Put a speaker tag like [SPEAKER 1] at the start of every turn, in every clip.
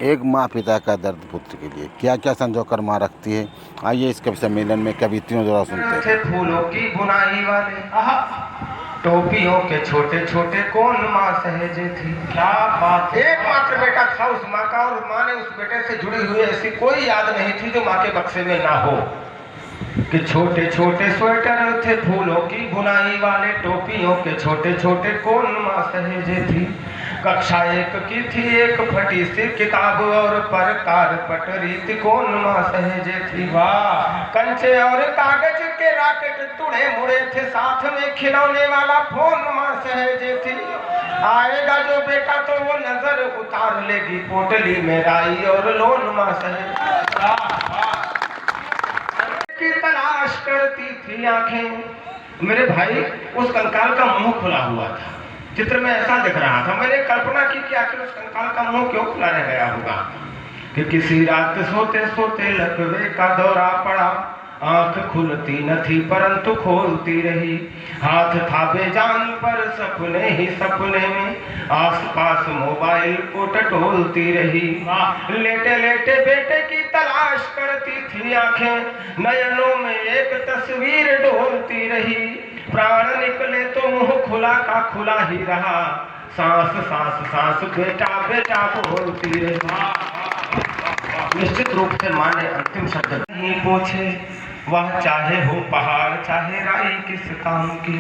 [SPEAKER 1] एक माँ पिता का दर्द पुत्र के लिए क्या क्या संजो कर माँ रखती है। आइए इस कवि सम्मेलन में कवित्रियों द्वारा सुनते हैं।
[SPEAKER 2] फूलों की बुनाई वाले टोपियों के छोटे छोटे कौन माँ सहेजे थी। क्या बात। एकमात्र बेटा था उस माँ का और माँ ने उस बेटे से जुड़ी हुई ऐसी कोई याद नहीं थी जो माँ के बक्से में ना हो। कि छोटे छोटे स्वेटर थे फूलों की बुनाई वाले, टोपियों के छोटे छोटे कौन माँ सहेजे थी। कक्षा 1 की थी एक फटी सी किताब और पर कार पटरी थी कौन माँ सहेजे थी। वाह। कंचे और कागज के राकेट टुड़े मुड़े थे, साथ में खिलौने वाला फोन माँ सहेजे थी। आएगा जो बेटा तो वो नजर उतार लेगी पोटली में राई और लोन माँ सहेजे की तलाश करती थी आंखें। मेरे भाई उस कंकाल का मुंह खुला हुआ था, चित्र में ऐसा दिख रहा था। मैंने कल्पना की कि आखिर उस कंकाल का मुंह क्यों खुला रह गया होगा। कि किसी रात सोते सोते लकवे का दौरा पड़ा, आंख खुलती न थी परंतु खोलती रही। हाथ था बेजान पर सपने ही सपने में आसपास मोबाइल को टटोलती रही। लेटे लेटे बेटे की तलाश करती थी आंखें, नयनों में एक तस्वीर डोलती रही। प्राण निकले तो मुंह खुला का खुला ही रहा, सांस सांस सांस बेटा बेटा बोलती रही। निश्चित रूप से माँ ने अंतिम शब्द नहीं पूछे। वह चाहे हो पहाड़ चाहे राई किस काम की,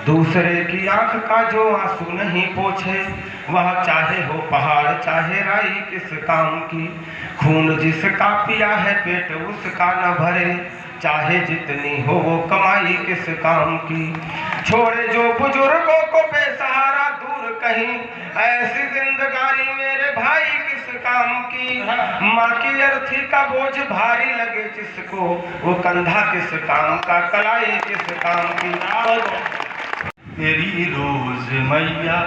[SPEAKER 2] दूसरे की आंख का जो आंसू नहीं पोछे। वह चाहे हो पहाड़ चाहे राई किस काम की, खून जिसका पिया है पेट उसका न भरे। चाहे जितनी हो वो कमाई किस काम की, छोड़े जो बुजुर्गों को बेसहारा दूर कहीं, ऐसी जिंदगानी मेरे भाई किस काम की। माँ की अर्थी का बोझ भारी लगे जिसको, वो कंधा किस काम का, कलाई किस काम की।
[SPEAKER 3] तेरी रोज मैया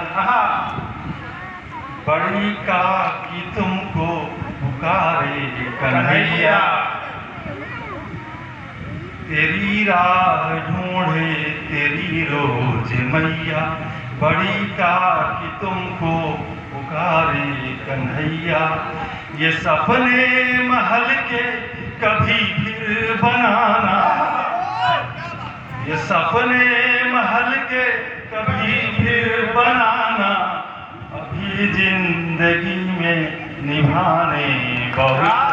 [SPEAKER 3] बड़ी का कि तुमको पुकारे कन्हैया, तेरी राह ढूंढे तेरी रोज मैया, बड़ी का कि तुमको पुकारे कन्हैया। ये सपने महल के कभी फिर बनाना, ये सपने महल के कभी फिर बनाना, अभी जिंदगी में निभाने बहुत